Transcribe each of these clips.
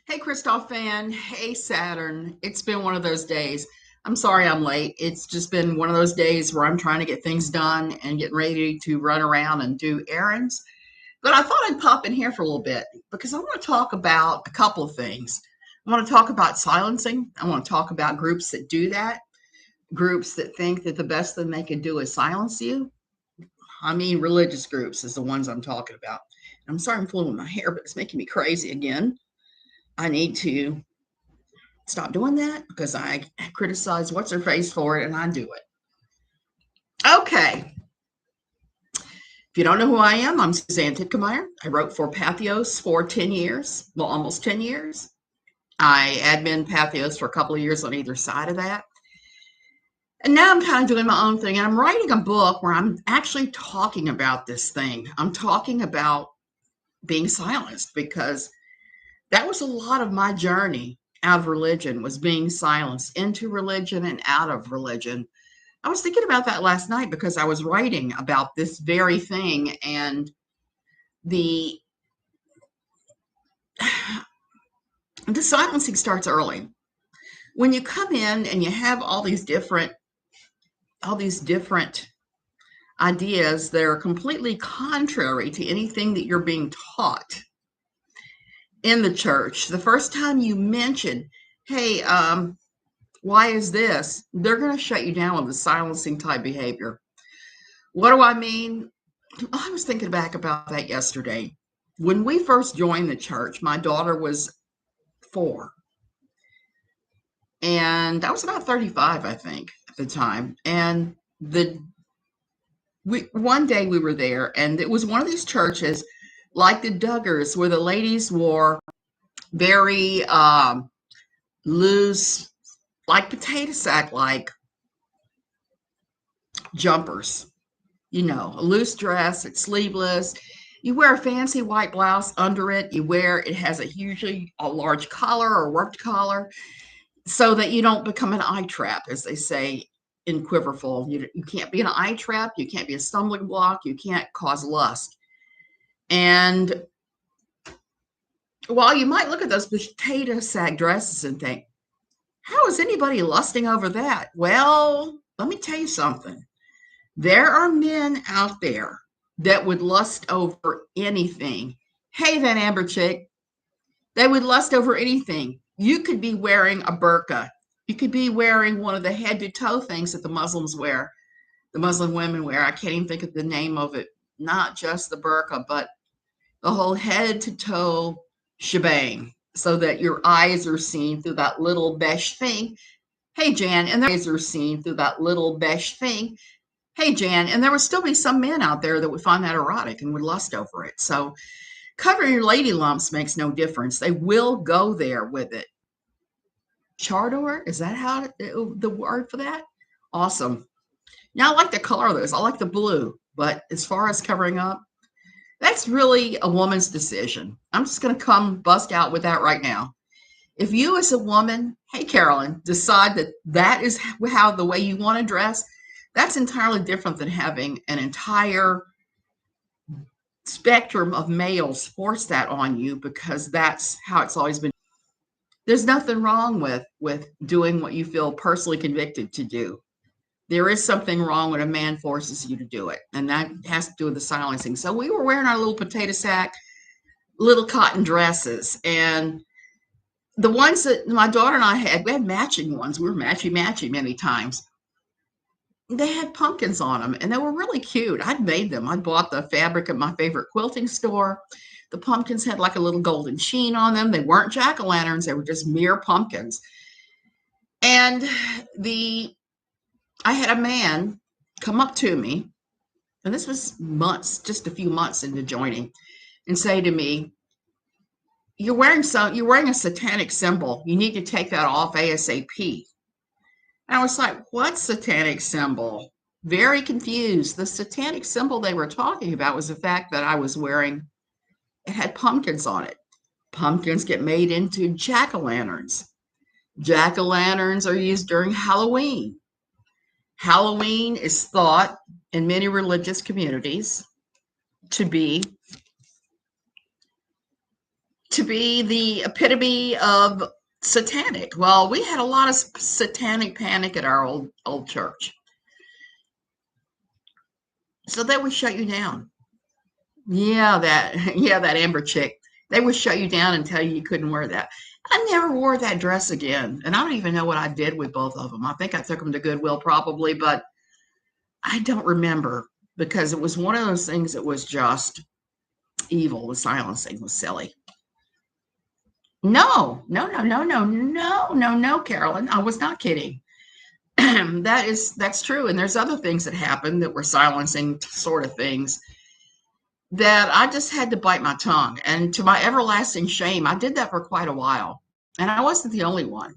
Hey, Christoph fan. Hey, Saturn. It's been one of those days. I'm sorry I'm late. It's just been one of those days where I'm trying to get things done and getting ready to run around and do errands. But I thought I'd pop in here for a little bit because I want to talk about a couple of things. I want to talk about silencing. I want to talk about groups that do that, groups that think that the best thing they can do is silence you. I mean, religious groups is the ones I'm talking about. I'm sorry I'm fooling with my hair, but it's making me crazy again. I need to stop doing that because I criticize what's her face for it and I do it. Okay. If you don't know who I am, I'm Suzanne Titkemeyer. I wrote for Pathos for 10 years, well, almost 10 years. I admin Pathos for a couple of years on either side of that. And now I'm kind of doing my own thing. And I'm writing a book where I'm actually talking about this thing. I'm talking about being silenced because that was a lot of my journey out of religion, was being silenced into religion and out of religion. I was thinking about that last night because I was writing about this very thing, and the the silencing starts early. When you come in and you have all these different ideas that are completely contrary to anything that you're being taught in the church. The first time you mention, hey, why is this? They're going to shut you down with the silencing type behavior. What do I mean? I was thinking back about that yesterday. When we first joined the church, my daughter was 4, and I was about 35, I think, at the time. And one day we were there, and it was one of these churches like the Duggars, where the ladies wore very loose, like potato sack like jumpers. A loose dress, it's sleeveless. You wear a fancy white blouse under it. It has usually a large collar or worked collar so that you don't become an eye trap, as they say in Quiverful. You can't be an eye trap. You can't be a stumbling block. You can't cause lust. And while you might look at those potato sack dresses and think, how is anybody lusting over that? Well, let me tell you something. There are men out there that would lust over anything. Hey, that Amber chick, they would lust over anything. You could be wearing a burqa. You could be wearing one of the head to toe things that the Muslims wear, the Muslim women wear. I can't even think of the name of it. Not just the burqa, but the whole head to toe shebang, so that your eyes are seen through that little beige thing. Hey, Jan, and their eyes are seen through that little beige thing. Hey, Jan, and there would still be some men out there that would find that erotic and would lust over it. So covering your lady lumps makes no difference. They will go there with it. Chardor, is that the word for that? Awesome. Now I like the color of those. I like the blue, but as far as covering up, that's really a woman's decision. I'm just going to come bust out with that right now. If you as a woman, hey, Carolyn, decide that that is how the way you want to dress, that's entirely different than having an entire spectrum of males force that on you, because that's how it's always been. There's nothing wrong with doing what you feel personally convicted to do. There is something wrong when a man forces you to do it, and that has to do with the silencing. So we were wearing our little potato sack, little cotton dresses, and the ones that my daughter and I had, we had matching ones. We were matchy many times. They had pumpkins on them, and they were really cute. I'd made them. I bought the fabric at my favorite quilting store. The pumpkins had like a little golden sheen on them. They weren't jack-o'-lanterns. They were just mere pumpkins. And I had a man come up to me, and this was just a few months into joining, and say to me, you're wearing a satanic symbol. You need to take that off ASAP. And I was like, what satanic symbol? Very confused. The satanic symbol they were talking about was the fact that I was wearing, it had pumpkins on it. Pumpkins get made into jack-o'-lanterns. Jack-o'-lanterns are used during Halloween. Halloween is thought in many religious communities to be to be the epitome of satanic. Well, we had a lot of satanic panic at our old church. So they would shut you down. Yeah, that Amber chick. They would shut you down and tell you couldn't wear that. I never wore that dress again. And I don't even know what I did with both of them. I think I took them to Goodwill probably, but I don't remember because it was one of those things that was just evil. The silencing was silly. No, no, no, no, no, no, no, no, Carolyn. I was not kidding. That's true. And there's other things that happened that were silencing sort of things that I just had to bite my tongue. And to my everlasting shame, I did that for quite a while. And I wasn't the only one.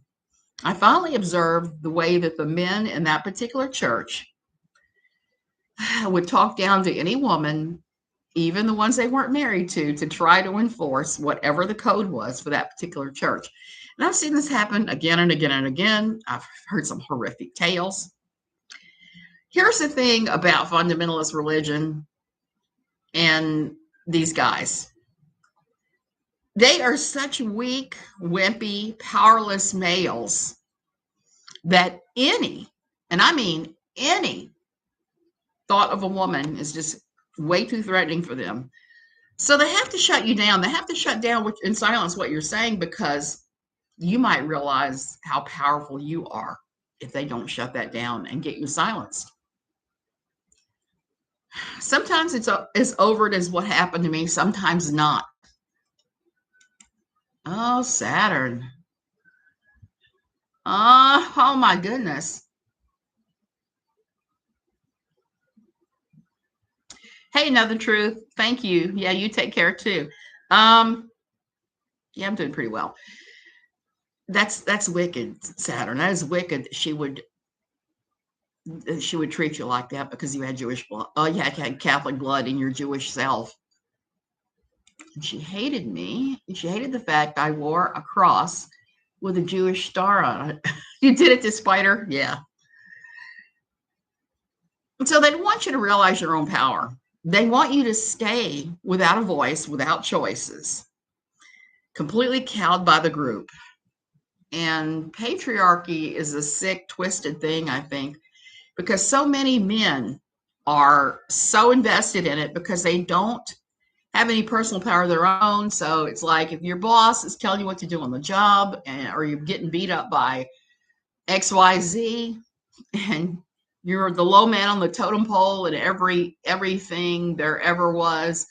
I finally observed the way that the men in that particular church would talk down to any woman, even the ones they weren't married to try to enforce whatever the code was for that particular church. And I've seen this happen again and again and again. I've heard some horrific tales. Here's the thing about fundamentalist religion and these guys. They are such weak, wimpy, powerless males that any, and I mean any, thought of a woman is just way too threatening for them. So they have to shut you down. They have to shut down and silence what you're saying because you might realize how powerful you are if they don't shut that down and get you silenced. Sometimes it's as overt as what happened to me, sometimes not. Oh, Saturn. Oh my goodness. Hey, Another Truth. Thank you. Yeah, you take care too. Yeah, I'm doing pretty well. That's wicked, Saturn. That is wicked. She would treat you like that because you had Jewish blood. Oh, you had Catholic blood in your Jewish self. And she hated me. She hated the fact I wore a cross with a Jewish star on it. You did it to spite her? Yeah. And so they want you to realize your own power. They want you to stay without a voice, without choices, completely cowed by the group. And patriarchy is a sick, twisted thing, I think, because so many men are so invested in it because they don't have any personal power of their own. So it's like if your boss is telling you what to do on the job or you're getting beat up by XYZ and you're the low man on the totem pole in everything there ever was,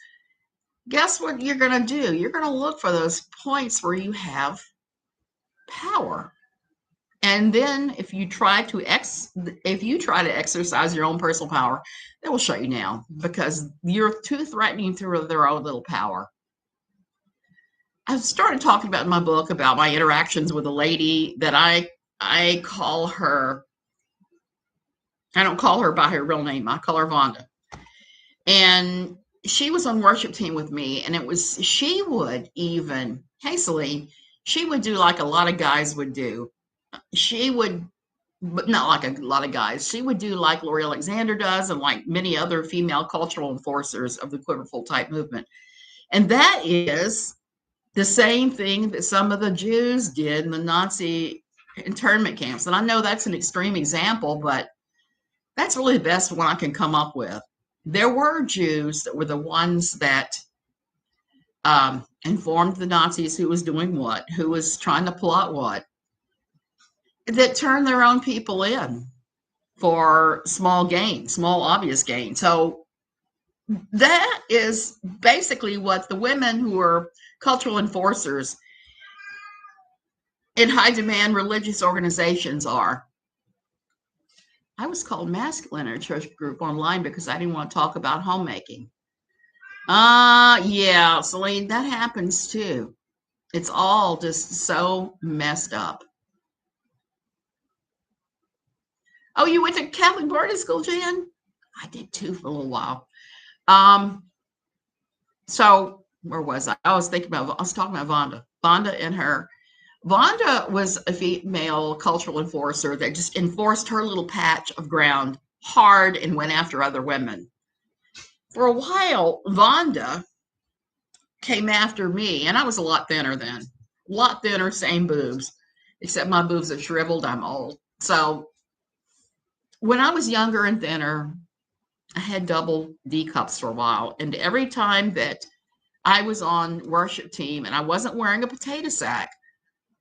guess what you're going to do? You're going to look for those points where you have power. And then if you try to exercise your own personal power, they will shut you down because you're too threatening through their own little power. I started talking about in my book about my interactions with a lady that I call her. I don't call her by her real name. I call her Vonda. And she was on worship team with me, and she would even, hey Celine, she would do like a lot of guys would do. She would, but not like a lot of guys. She would do like Lori Alexander does and like many other female cultural enforcers of the quiverful type movement. And that is the same thing that some of the Jews did in the Nazi internment camps. And I know that's an extreme example, but that's really the best one I can come up with. There were Jews that were the ones that informed the Nazis who was doing what, who was trying to plot what, that turned their own people in for small gain, small obvious gain. So that is basically what the women who are cultural enforcers in high demand religious organizations are. I was called masculine in a church group online because I didn't want to talk about homemaking. Yeah, Celine, that happens too. It's all just so messed up. Oh, you went to Catholic boarding school, Jan? I did too for a little while. So where was I? I was talking about Vonda. Vonda was a female cultural enforcer that just enforced her little patch of ground hard and went after other women. For a while, Vonda came after me, and I was a lot thinner then. A lot thinner, same boobs, except my boobs are shriveled. I'm old. So when I was younger and thinner, I had double D cups for a while. And every time that I was on worship team and I wasn't wearing a potato sack,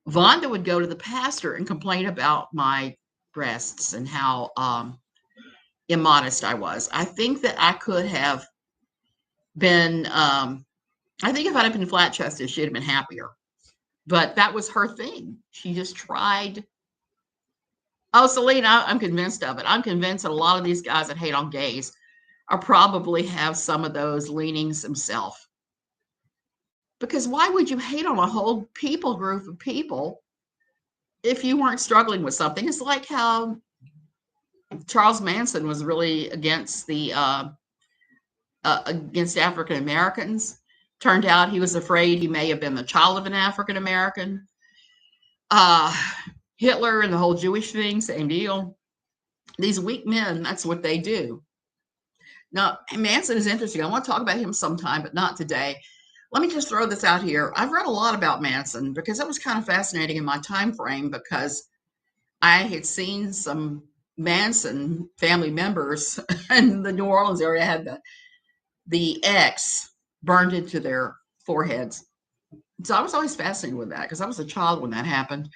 Vonda would go to the pastor and complain about my breasts and how immodest I was. I think that I could have been, I think if I'd have been flat chested, she'd have been happier. But that was her thing. She just tried. Oh, Selena, I'm convinced of it. I'm convinced that a lot of these guys that hate on gays are probably have some of those leanings themselves. Because why would you hate on a whole people group of people if you weren't struggling with something? It's like how Charles Manson was really against the against African Americans. Turned out he was afraid he may have been the child of an African American. Uh, Hitler and the whole Jewish thing, same deal. These weak men, that's what they do. Now, Manson is interesting. I want to talk about him sometime, but not today. Let me just throw this out here. I've read a lot about Manson because it was kind of fascinating in my time frame because I had seen some Manson family members in the New Orleans area had the X burned into their foreheads. So I was always fascinated with that because I was a child when that happened.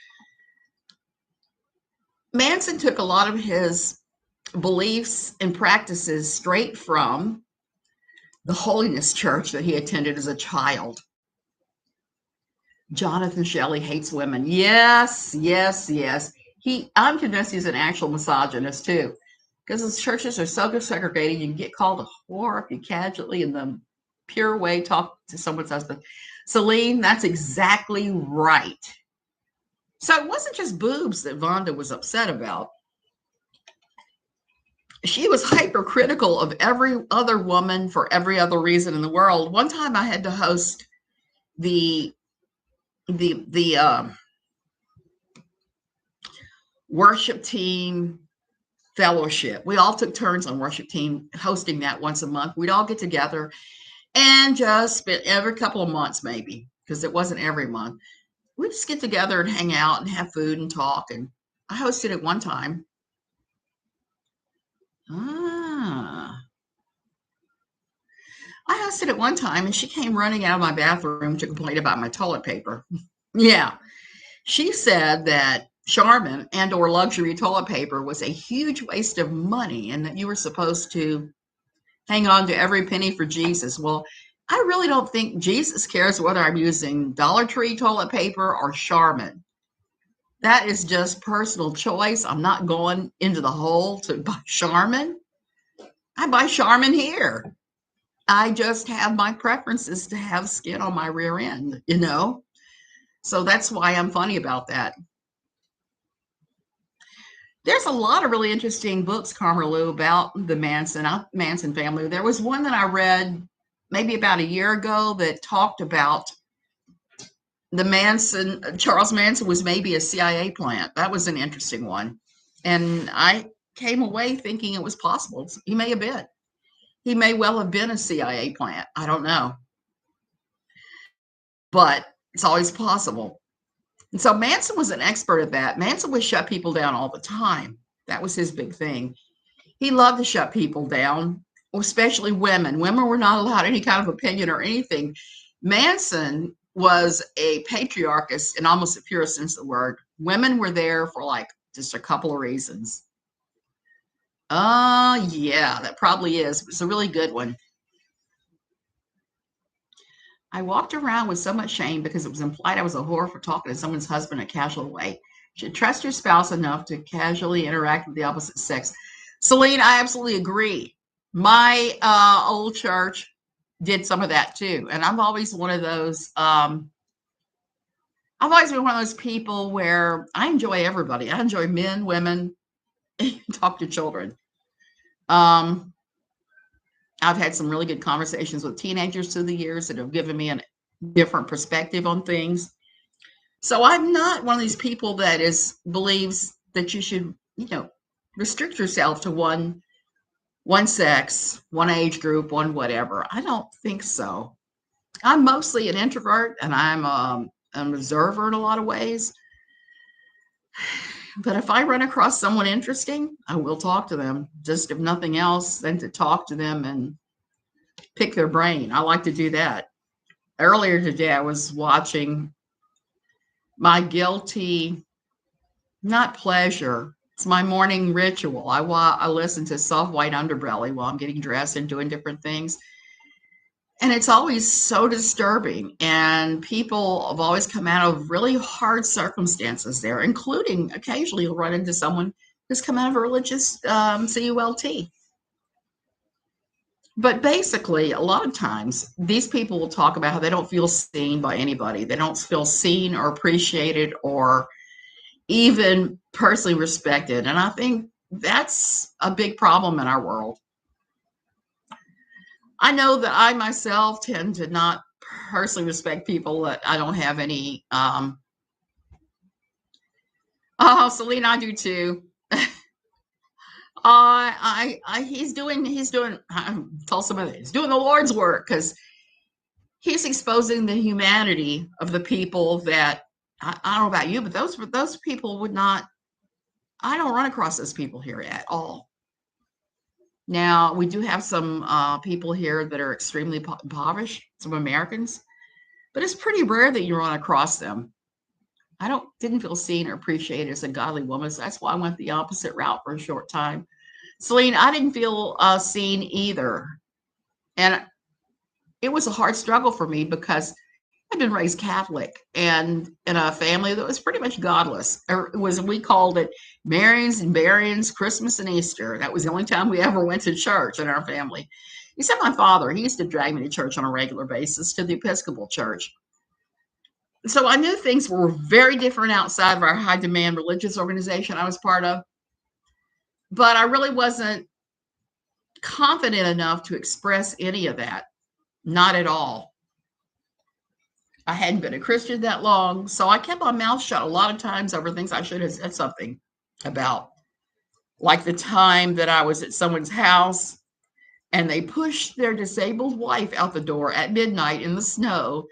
Manson took a lot of his beliefs and practices straight from the holiness church that he attended as a child. Jonathan Shelley hates women. Yes, yes, yes. I'm convinced he's an actual misogynist too, because his churches are so segregated. You can get called a whore if you casually, in the pure way, talk to someone's husband. Celine, that's exactly right. So it wasn't just boobs that Vonda was upset about. She was hypercritical of every other woman for every other reason in the world. One time I had to host the worship team fellowship. We all took turns on worship team hosting that once a month. We'd all get together and just spend every couple of months, maybe, because it wasn't every month. We'd just get together and hang out and have food and talk. And I hosted it one time. I hosted it one time and she came running out of my bathroom to complain about my toilet paper. Yeah. She said that Charmin and or luxury toilet paper was a huge waste of money and that you were supposed to hang on to every penny for Jesus. Well, I really don't think Jesus cares whether I'm using Dollar Tree toilet paper or Charmin. That is just personal choice. I'm not going into the hole to buy Charmin. I buy Charmin here. I just have my preferences to have skin on my rear end, you know? So that's why I'm funny about that. There's a lot of really interesting books, Carmelu, about the Manson family. There was one that I read maybe about a year ago that talked about Charles Manson was maybe a CIA plant. That was an interesting one. And I came away thinking it was possible. He may have been. He may well have been a CIA plant. I don't know. But it's always possible. And so Manson was an expert at that. Manson would shut people down all the time. That was his big thing. He loved to shut people down, especially women. Women were not allowed any kind of opinion or anything. Manson was a patriarchist in almost the purest sense of the word. Women were there for like just a couple of reasons. Yeah, that probably is. It's a really good one. I walked around with so much shame because it was implied I was a whore for talking to someone's husband in a casual way. You should trust your spouse enough to casually interact with the opposite sex. Celine, I absolutely agree. My old church did some of that too. And I'm always one of those, I've always been one of those people where I enjoy everybody. I enjoy men, women, talk to children. I've had some really good conversations with teenagers through the years that have given me a different perspective on things. So I'm not one of these people that believes that you should, restrict yourself to one sex, one age group, one whatever. I don't think so. I'm mostly an introvert, and I'm an observer in a lot of ways. But if I run across someone interesting, I will talk to them, just if nothing else than to talk to them and pick their brain. I like to do that. Earlier today, I was watching my guilty, not pleasure. It's my morning ritual. I listen to soft white underbelly while I'm getting dressed and doing different things. And it's always so disturbing. And people have always come out of really hard circumstances there, including occasionally you'll run into someone who's come out of a religious CULT. But basically, a lot of times, these people will talk about how they don't feel seen by anybody. They don't feel seen or appreciated or even personally respected. And I think that's a big problem in our world. I know that I myself tend to not personally respect people that I don't have any. Oh, Selena, I do too. He's doing. I told somebody he's doing the Lord's work because he's exposing the humanity of the people that I don't know about you, but those people would not. I don't run across those people here at all. Now, we do have some people here that are extremely impoverished, some Americans, but it's pretty rare that you run across them. I didn't feel seen or appreciated as a godly woman, so that's why I went the opposite route for a short time. Celine, I didn't feel seen either, and it was a hard struggle for me because I've been raised Catholic and in a family that was pretty much godless. We called it Marians and Barians, Christmas and Easter. That was the only time we ever went to church in our family. Except my father, he used to drag me to church on a regular basis, to the Episcopal Church. So I knew things were very different outside of our high demand religious organization I was part of. But I really wasn't confident enough to express any of that. Not at all. I hadn't been a Christian that long, so I kept my mouth shut a lot of times over things I should have said something about. Like the time that I was at someone's house and they pushed their disabled wife out the door at midnight in the snow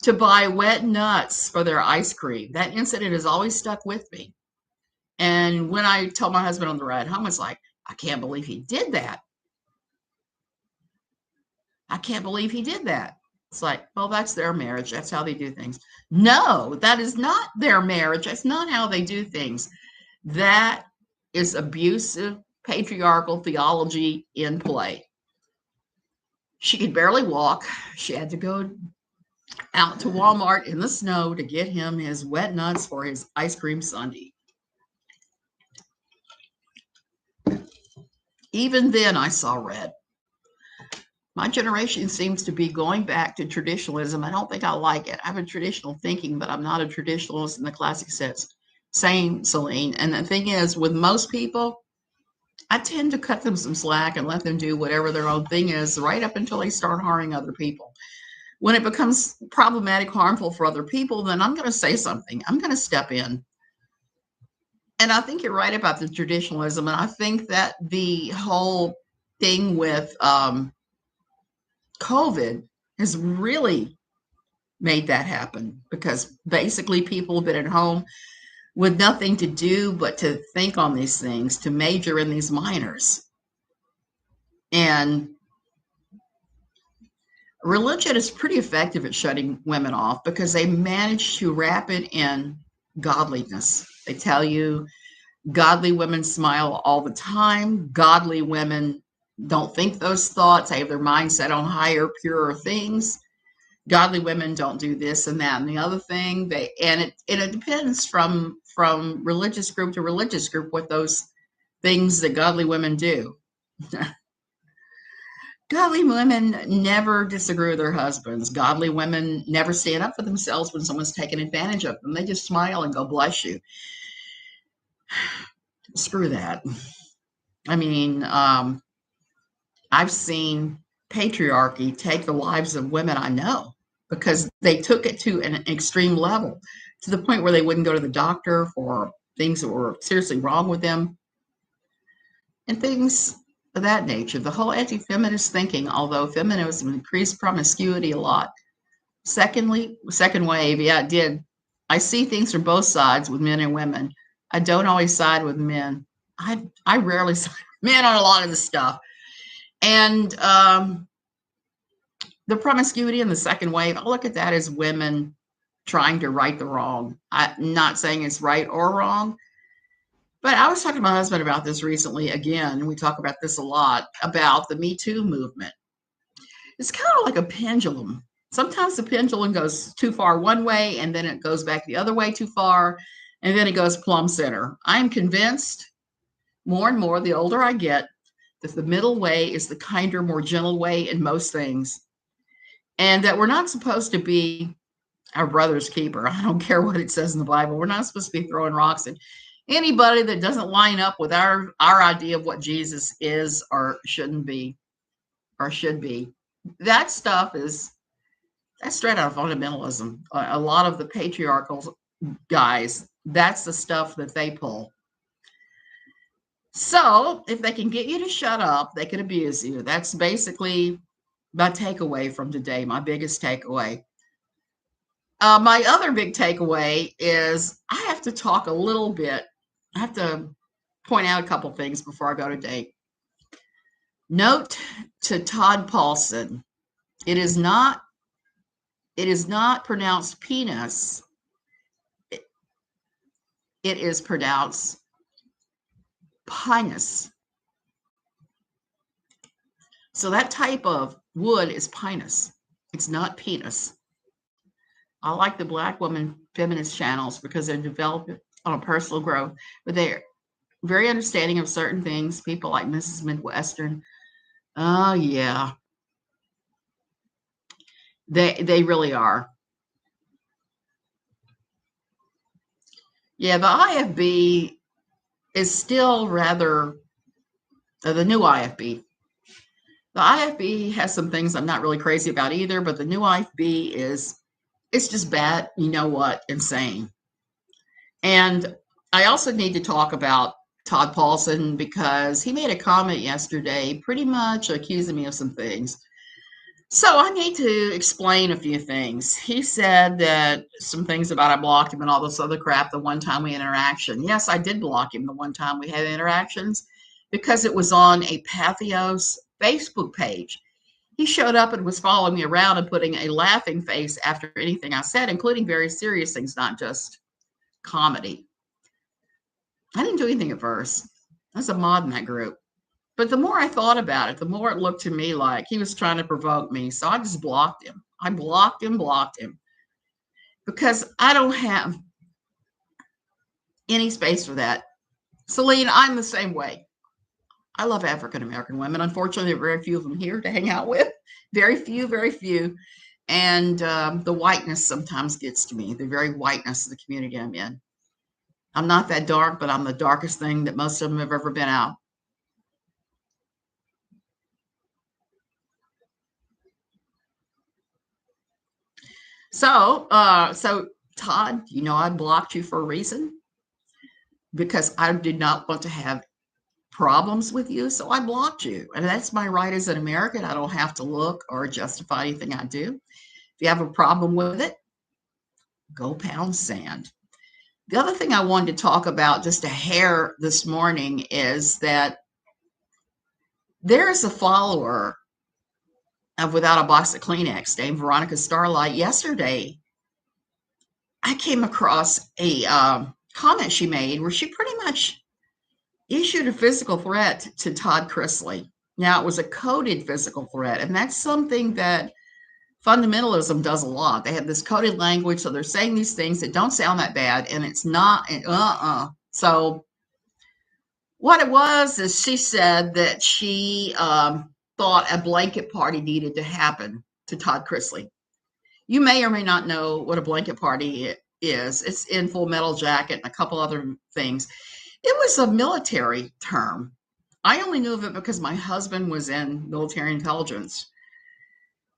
to buy wet nuts for their ice cream. That incident has always stuck with me. And when I told my husband on the ride home, I was like, I can't believe he did that. I can't believe he did that. It's like, well, that's their marriage. That's how they do things. No, that is not their marriage. That's not how they do things. That is abusive, patriarchal theology in play. She could barely walk. She had to go out to Walmart in the snow to get him his wet nuts for his ice cream sundae. Even then, I saw red. My generation seems to be going back to traditionalism. I don't think I like it. I have a traditional thinking, but I'm not a traditionalist in the classic sense. Same, Celine. And the thing is, with most people, I tend to cut them some slack and let them do whatever their own thing is right up until they start harming other people. When it becomes problematic, harmful for other people, then I'm going to say something. I'm going to step in. And I think you're right about the traditionalism. And I think that the whole thing with COVID has really made that happen because basically people have been at home with nothing to do but to think on these things, to major in these minors. And religion is pretty effective at shutting women off because they manage to wrap it in godliness. They tell you godly women smile all the time. Godly women don't think those thoughts. They have their mind set on higher, purer things. Godly women don't do this and that and the other thing. It depends from religious group to religious group what those things that godly women do. Godly women never disagree with their husbands. Godly women never stand up for themselves when someone's taking advantage of them. They just smile and go, bless you. Screw that. I mean, I've seen patriarchy take the lives of women I know because they took it to an extreme level, to the point where they wouldn't go to the doctor for things that were seriously wrong with them and things of that nature. The whole anti-feminist thinking, although feminism increased promiscuity a lot, Second wave, yeah, it did. I see things from both sides with men and women. I don't always side with men. I rarely side with men on a lot of this stuff. And the promiscuity in the second wave, I look at that as women trying to right the wrong. I'm not saying it's right or wrong, but I was talking to my husband about this recently again, and we talk about this a lot, about the Me Too movement. It's kind of like a pendulum. Sometimes the pendulum goes too far one way, and then it goes back the other way too far, and then it goes plumb center. I'm convinced more and more, the older I get, that the middle way is the kinder, more gentle way in most things, and that we're not supposed to be our brother's keeper. I don't care what it says in the Bible. We're not supposed to be throwing rocks at anybody that doesn't line up with our idea of what Jesus is or shouldn't be or should be. That stuff that's straight out of fundamentalism. A lot of the patriarchal guys, that's the stuff that they pull. So if they can get you to shut up, they can abuse you. That's basically my takeaway from today, my biggest takeaway. My other big takeaway is I have to talk a little bit. I have to point out a couple things before I go today. Note to Todd Paulson, it is not pronounced penis. It is pronounced pinus. So that type of wood is pinus. It's not penis. I like the Black woman feminist channels because they're developed on a personal growth, but they're very understanding of certain things. People like Mrs. Midwestern. Oh yeah. They really are. Yeah, the IFB is still rather the new IFB. The IFB has some things I'm not really crazy about either, but the new IFB it's just bad, you know what, insane. And I also need to talk about Todd Paulson because he made a comment yesterday pretty much accusing me of some things. So I need to explain a few things. He said that some things about I blocked him and all this other crap the one time we had interaction. Yes, I did block him the one time we had interactions because it was on a Pathos Facebook page. He showed up and was following me around and putting a laughing face after anything I said, including very serious things, not just comedy. I didn't do anything at first. I was a mod in that group. But the more I thought about it, the more it looked to me like he was trying to provoke me. So I just blocked him. I blocked him because I don't have any space for that. Celine, I'm the same way. I love African-American women. Unfortunately, there are very few of them here to hang out with. Very few. And the whiteness sometimes gets to me, the very whiteness of the community I'm in. I'm not that dark, but I'm the darkest thing that most of them have ever been out. So Todd, you know, I blocked you for a reason because I did not want to have problems with you. So I blocked you. And that's my right as an American. I don't have to look or justify anything I do. If you have a problem with it, go pound sand. The other thing I wanted to talk about just a hair this morning is that there is a follower of Without a Box of Kleenex named Veronica Starlight. Yesterday, I came across a comment she made where she pretty much issued a physical threat to Todd Chrisley. Now, it was a coded physical threat, and that's something that fundamentalism does a lot. They have this coded language, so they're saying these things that don't sound that bad, and it's not, So what it was is she said that she thought a blanket party needed to happen to Todd Chrisley. You may or may not know what a blanket party is. It's in Full Metal Jacket and a couple other things. It was a military term. I only knew of it because my husband was in military intelligence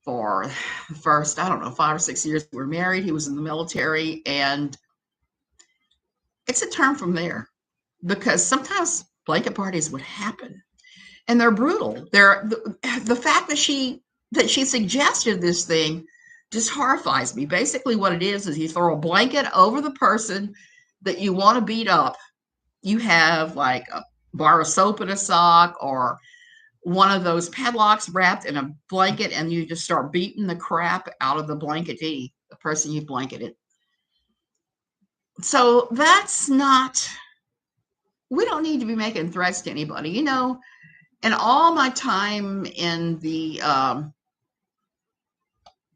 for the first, 5 or 6 years we were married. He was in the military, and it's a term from there because sometimes blanket parties would happen, and they're brutal. The fact that she suggested this thing just horrifies me. Basically, what it is you throw a blanket over the person that you want to beat up. You have like a bar of soap in a sock or one of those padlocks wrapped in a blanket, and you just start beating the crap out of the blanketee, the person you blanketed. So that's not, we don't need to be making threats to anybody. You know, in all my time in the, I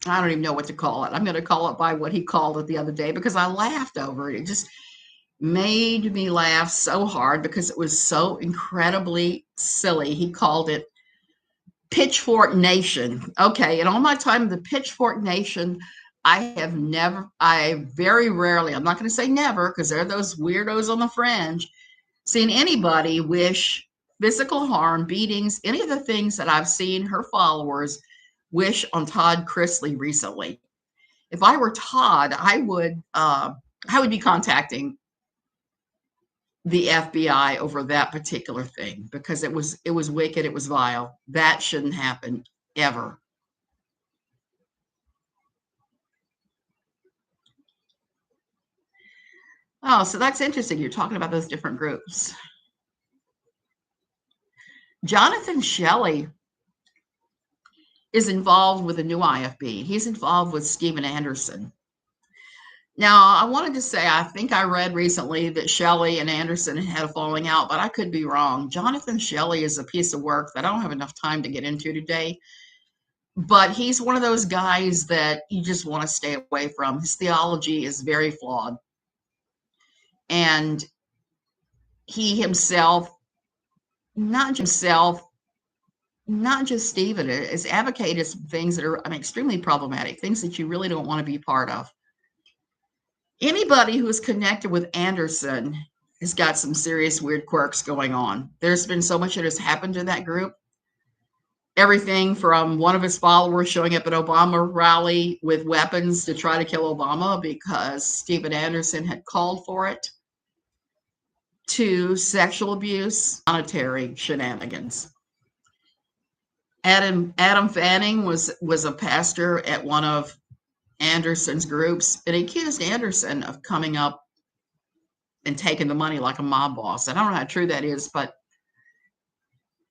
don't even know what to call it. I'm going to call it by what he called it the other day because I laughed over it. It just made me laugh so hard because it was so incredibly silly. He called it Pitchfork Nation. Okay, in all my time in the Pitchfork Nation, I very rarely, I'm not going to say never because there are those weirdos on the fringe, seen anybody wish physical harm, beatings, any of the things that I've seen her followers wish on Todd Chrisley recently. If I were Todd, I would be contacting the FBI over that particular thing because it was wicked, it was vile. That shouldn't happen ever. Oh, so that's interesting. You're talking about those different groups. Jonathan Shelley is involved with the new IFB. He's involved with Steven Anderson. Now, I wanted to say, I think I read recently that Shelley and Anderson had a falling out, but I could be wrong. Jonathan Shelley is a piece of work that I don't have enough time to get into today, but he's one of those guys that you just want to stay away from. His theology is very flawed. And he himself, not just Stephen, is advocated some things that are extremely problematic, things that you really don't want to be part of. Anybody who is connected with Anderson has got some serious weird quirks going on. There's been so much that has happened to that group. Everything from one of his followers showing up at Obama rally with weapons to try to kill Obama because Steven Anderson had called for it, to sexual abuse, monetary shenanigans. Adam Fanning was a pastor at one of Anderson's groups, and he accused Anderson of coming up and taking the money like a mob boss. I don't know how true that is, but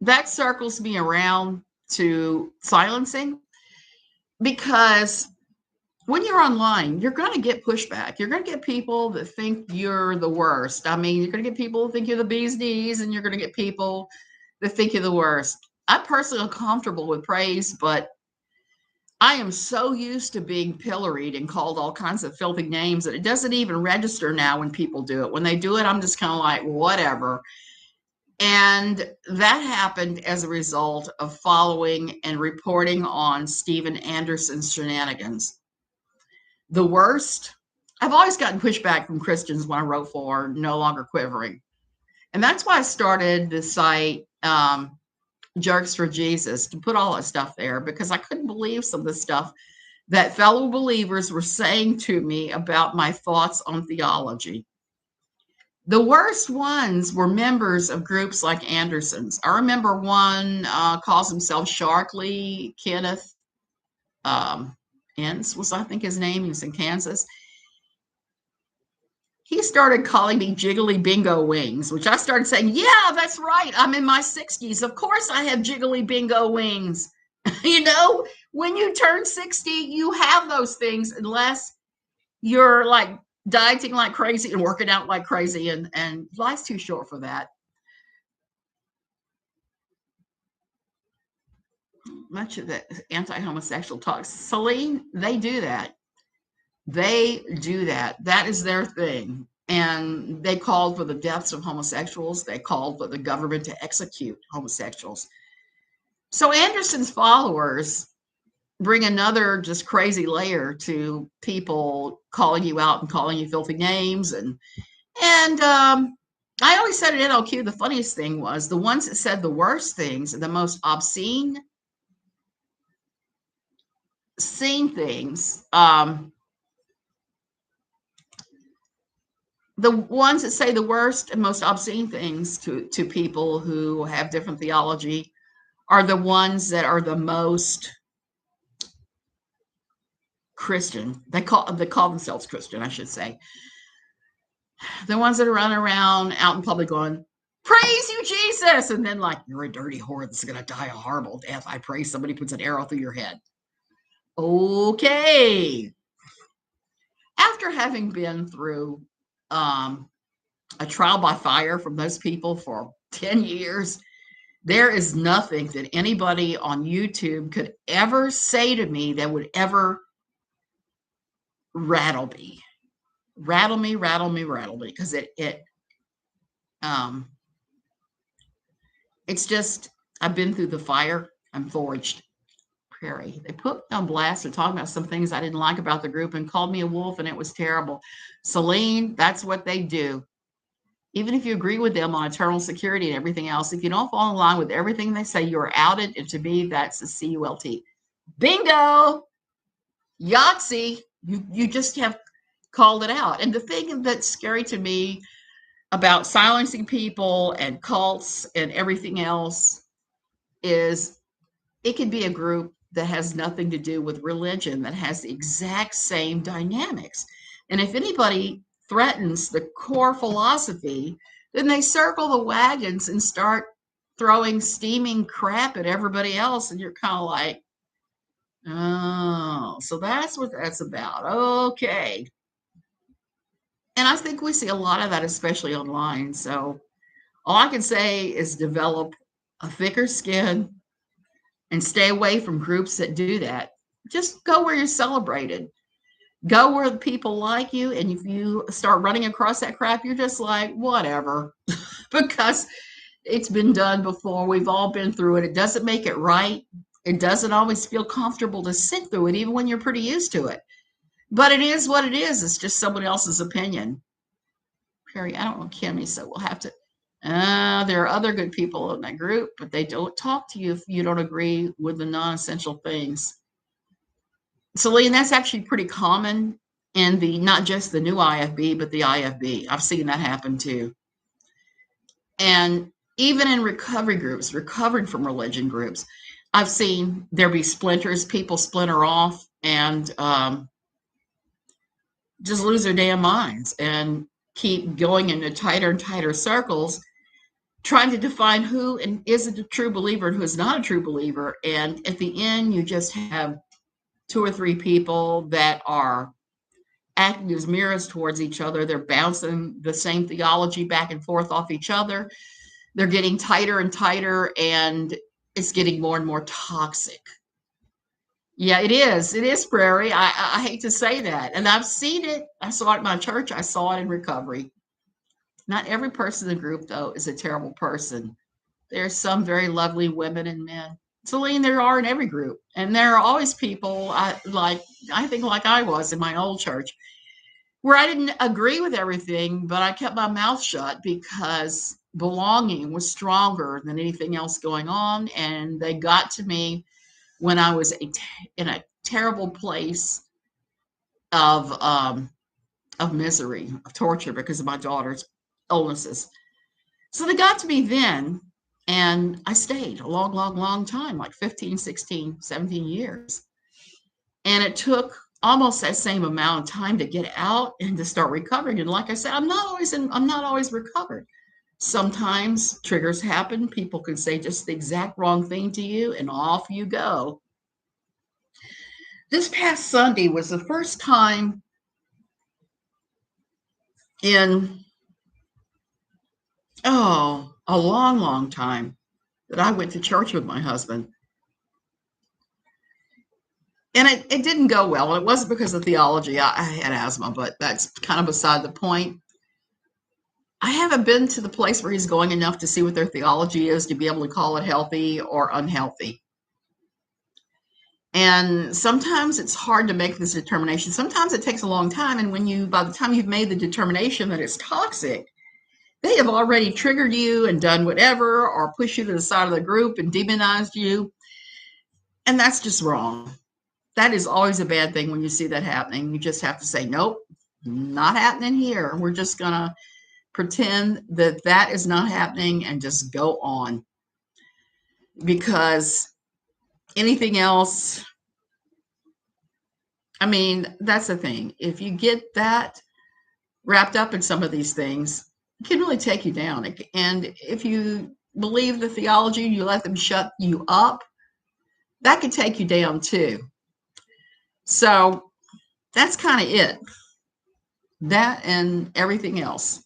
that circles me around to silencing, because when you're online, you're going to get pushback. You're going to get people that think you're the worst. I mean, you're going to get people who think you're the bee's knees, and you're going to get people that think you're the worst. I personally am comfortable with praise, but I am so used to being pilloried and called all kinds of filthy names that it doesn't even register now when people do it. When they do it, I'm just kind of like, whatever. And that happened as a result of following and reporting on Steven Anderson's shenanigans. The worst, I've always gotten pushback from Christians when I wrote for No Longer Quivering. And that's why I started the site, Jerks for Jesus, to put all that stuff there, because I couldn't believe some of the stuff that fellow believers were saying to me about my thoughts on theology. The worst ones were members of groups like Anderson's. I remember one calls himself Sharkley Kenneth Ince was, I think, his name. He was in Kansas. He started calling me jiggly bingo wings, which I started saying, yeah, that's right. I'm in my 60s. Of course I have jiggly bingo wings. You know, when you turn 60, you have those things unless you're like dieting like crazy and working out like crazy, and life's too short for that. Much of the anti-homosexual talk, Celine, they do that. They do that. That is their thing. And they called for the deaths of homosexuals. They called for the government to execute homosexuals. So Anderson's followers bring another just crazy layer to people calling you out and calling you filthy names. And I always said at NLQ, the funniest thing was the ones that said the worst things and the most obscene things. The ones that say the worst and most obscene things to people who have different theology are the ones that are the most Christian. They call themselves Christian, I should say. The ones that are running around out in public going, praise you, Jesus. And then like, you're a dirty whore that's going to die a horrible death. I pray somebody puts an arrow through your head. Okay. After having been through a trial by fire from those people for 10 years, there is nothing that anybody on YouTube could ever say to me that would ever rattle me. Rattle me, because it's just, I've been through the fire. I'm forged. Prairie. They put me on blast and talking about some things I didn't like about the group and called me a wolf, and it was terrible. Celine, that's what they do. Even if you agree with them on eternal security and everything else, if you don't fall in line with everything they say, you're outed. And to me, that's a CULT. Bingo! Yahtzee! You just have called it out. And the thing that's scary to me about silencing people and cults and everything else is it could be a group that has nothing to do with religion that has the exact same dynamics. And if anybody threatens the core philosophy, then they circle the wagons and start throwing steaming crap at everybody else. And you're kind of like, oh, so that's what that's about. Okay. And I think we see a lot of that, especially online. So all I can say is develop a thicker skin and stay away from groups that do that. Just go where you're celebrated. Go where the people like you. And if you start running across that crap, you're just like, whatever, because it's been done before. We've all been through it. It doesn't make it right. It doesn't always feel comfortable to sit through it, even when you're pretty used to it. But it is what it is. It's just someone else's opinion. Perry, I don't know Kimmy, so we'll have to. There are other good people in that group, but they don't talk to you if you don't agree with the non-essential things. Celine, that's actually pretty common in the not just the new IFB, but the IFB. I've seen that happen too. And even in recovery groups, recovered from religion groups, I've seen there be splinters, people splinter off and just lose their damn minds and keep going into tighter and tighter circles, trying to define who is a true believer and who is not a true believer. And at the end, you just have 2 or 3 people that are acting as mirrors towards each other. They're bouncing the same theology back and forth off each other. They're getting tighter and tighter, and it's getting more and more toxic. Yeah, it is. It is, Prairie. I hate to say that. And I've seen it. I saw it in my church. I saw it in recovery. Not every person in the group, though, is a terrible person. There's some very lovely women and men. Celine, there are in every group. And there are always people, I think like I was in my old church, where I didn't agree with everything, but I kept my mouth shut because belonging was stronger than anything else going on. And they got to me when I was in a terrible place of misery, of torture because of my daughter's illnesses. So they got to me then, and I stayed a long, long, long time, like 15, 16, 17 years. And it took almost that same amount of time to get out and to start recovering. And like I said, I'm not always recovered. Sometimes triggers happen. People can say just the exact wrong thing to you, and off you go. This past Sunday was the first time in a long, long time that I went to church with my husband. And it didn't go well. It wasn't because of theology. I had asthma, but that's kind of beside the point. I haven't been to the place where he's going enough to see what their theology is to be able to call it healthy or unhealthy. And sometimes it's hard to make this determination. Sometimes it takes a long time. And by the time you've made the determination that it's toxic, they have already triggered you and done whatever, or pushed you to the side of the group and demonized you. And that's just wrong. That is always a bad thing when you see that happening. You just have to say, nope, not happening here. We're just going to pretend that that is not happening and just go on. Because anything else I mean, that's the thing. If you get that wrapped up in some of these things, it can really take you down. And if you believe the theology, you let them shut you up, that could take you down too. So that's kind of it. That and everything else.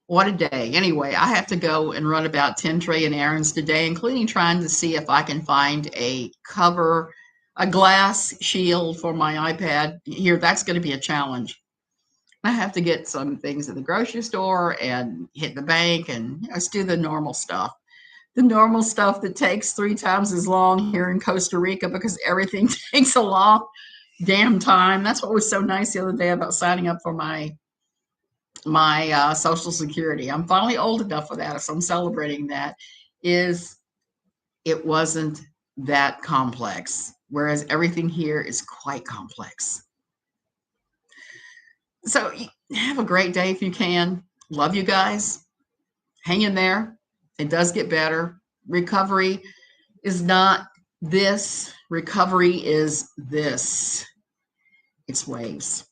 What a day. Anyway, I have to go and run about 10 trillion errands today, including trying to see if I can find a cover, a glass shield for my iPad here. That's going to be a challenge. I have to get some things at the grocery store and hit the bank and just do the normal stuff. The normal stuff that takes 3 times as long here in Costa Rica because everything takes a long damn time. That's what was so nice the other day about signing up for my Social Security. I'm finally old enough for that, so I'm celebrating that. Is it wasn't that complex, whereas everything here is quite complex. So have a great day if you can. Love you guys. Hang in there. It does get better. Recovery is not this. Recovery is this. It's waves.